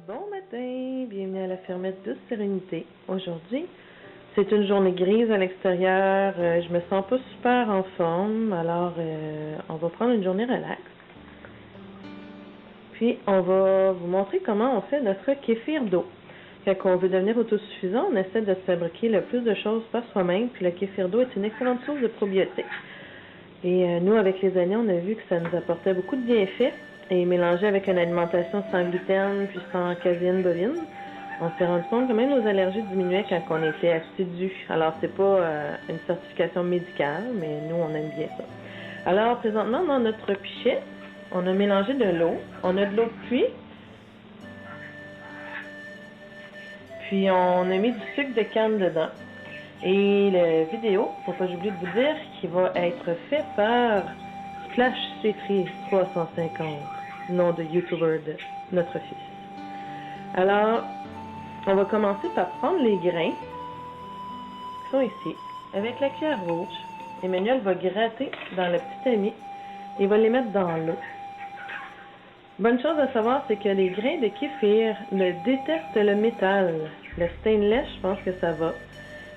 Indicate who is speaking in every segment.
Speaker 1: Bon matin, bienvenue à la fermette Douce Sérénité. Aujourd'hui, c'est une journée grise à l'extérieur, je me sens pas super en forme, alors on va prendre une journée relax. Puis on va vous montrer comment on fait notre kéfir d'eau. Quand on veut devenir autosuffisant, on essaie de se fabriquer le plus de choses par soi-même, puis le kéfir d'eau est une excellente source de probiotiques. Et nous, avec les années, on a vu que ça nous apportait beaucoup de bienfaits. Et mélangé avec une alimentation sans gluten puis sans caséine bovine, on s'est rendu compte que même nos allergies diminuaient quand on était assidus. Alors, c'est pas une certification médicale, mais nous, on aime bien ça. Alors, présentement, dans notre pichet, on a mélangé de l'eau. On a de l'eau de pluie. Puis, on a mis du sucre de canne dedans. Et la vidéo, faut pas j'oublie de vous dire, qui va être fait par Splash C3 350, nom de YouTuber de notre fils. Alors, on va commencer par prendre les grains qui sont ici, avec la cuillère rouge. Emmanuel va gratter dans le petit tamis et va les mettre dans l'eau. Bonne chose à savoir, c'est que les grains de kéfir détestent le métal. Le stainless, je pense que ça va.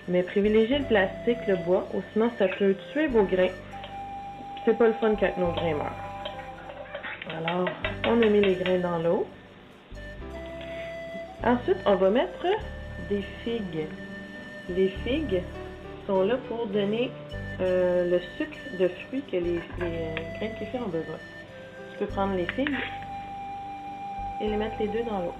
Speaker 1: Mais privilégiez le plastique, le bois, ou sinon ça peut tuer vos grains. C'est pas le fun quand nos grains meurent. Alors, on a mis les grains dans l'eau. Ensuite, on va mettre des figues. Les figues sont là pour donner le sucre de fruits que les grains de kéfir ont besoin. Tu peux prendre les figues et les mettre les deux dans l'eau.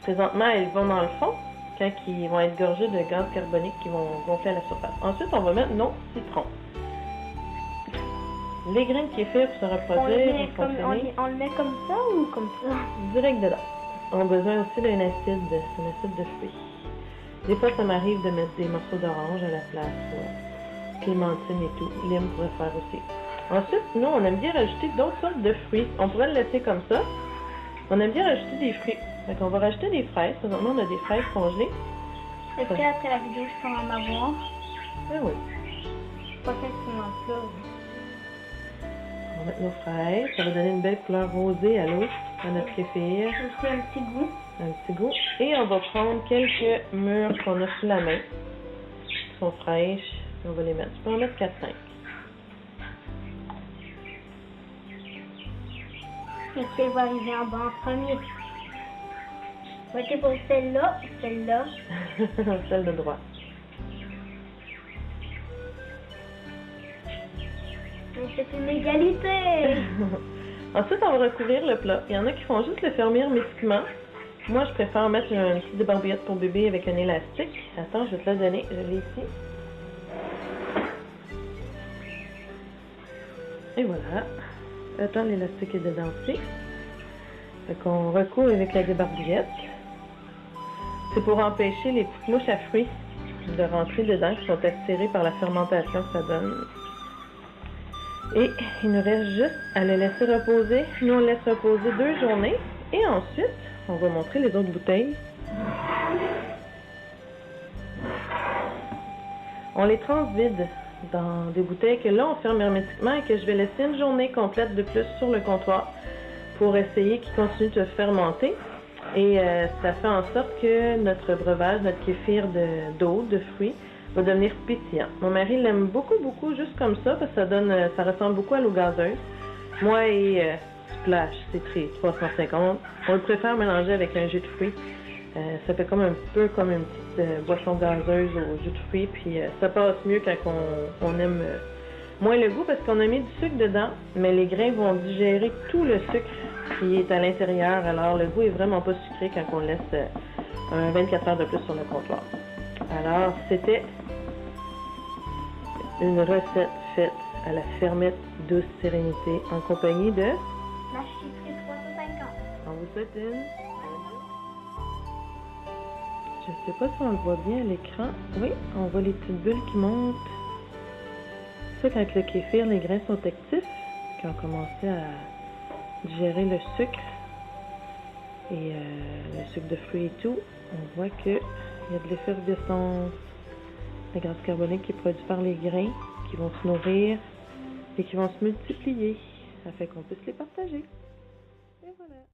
Speaker 1: Présentement, elles vont dans le fond quand ils vont être gorgés de gaz carbonique qui vont gonfler à la surface. Ensuite, on va mettre nos citrons. Les grains de kéfir pour se reproduire et fonctionner.
Speaker 2: On le met comme ça ou comme ça?
Speaker 1: Direct dedans. On a besoin aussi d'un acide de fruits. Des fois, ça m'arrive de mettre des morceaux d'orange à la place, clémentine et tout. Lime pourrait faire aussi. Ensuite, nous, on aime bien rajouter d'autres sortes de fruits. On pourrait le laisser comme ça. On aime bien rajouter des fruits. Donc, on va rajouter des fraises. Présentement, on a des fraises congelées.
Speaker 2: Est-ce qu'après la vidéo, je peux en avoir?
Speaker 1: Ah oui.
Speaker 2: Pas simplement là.
Speaker 1: On va mettre nos fraises. Ça va donner une belle couleur rosée à l'eau, à notre kéfir.
Speaker 2: Aussi un petit goût.
Speaker 1: Un petit goût. Et on va prendre quelques mûres qu'on a sous la main. Qui sont fraîches. On va les mettre. Tu peux en mettre 4-5.
Speaker 2: Est-ce qu'elle va arriver en bas en premier? Votez pour celle-là, celle-là.
Speaker 1: Celle de droite.
Speaker 2: C'est une égalité!
Speaker 1: Ensuite, on va recouvrir le plat. Il y en a qui font juste le fermer hermétiquement. Moi, je préfère mettre une petite débarbouillette pour bébé avec un élastique. Attends, je vais te la donner. Je l'ai ici. Et voilà. Attends, l'élastique est dedans aussi. Fait qu'on recouvre avec la débarbouillette. C'est pour empêcher les petites mouches à fruits de rentrer dedans, qui sont attirées par la fermentation que ça donne. Et il nous reste juste à le laisser reposer. Nous, on le laisse reposer 2 journées. Et ensuite, on va montrer les autres bouteilles. On les transvide dans des bouteilles que là, on ferme hermétiquement et que je vais laisser une journée complète de plus sur le comptoir pour essayer qu'ils continuent de fermenter. Et ça fait en sorte que notre breuvage, notre kéfir d'eau, de fruits, va devenir pétillant. Mon mari l'aime beaucoup, beaucoup, juste comme ça, parce que ça ressemble beaucoup à l'eau gazeuse. Moi et Splash, c'est 350. On le préfère mélanger avec un jus de fruits. Ça fait comme un peu comme une petite boisson gazeuse au jus de fruits, puis ça passe mieux quand on aime moins le goût, parce qu'on a mis du sucre dedans, mais les grains vont digérer tout le sucre qui est à l'intérieur, alors le goût est vraiment pas sucré quand on le laisse 24 heures de plus sur le comptoir. Alors, c'était une recette faite à la fermette Douce Sérénité en compagnie de
Speaker 2: Splash C3 350.
Speaker 1: On vous souhaite une... Je sais pas si on le voit bien à l'écran. Oui, on voit les petites bulles qui montent. Ça, quand le kéfir, les grains sont actifs, qui ont commencé à digérer le sucre et le sucre de fruits et tout, on voit qu'il y a de l'effervescence, le gaz carbonique qui est produit par les grains, qui vont se nourrir et qui vont se multiplier. Ça fait qu'on puisse les partager. Et voilà.
Speaker 3: Voilà.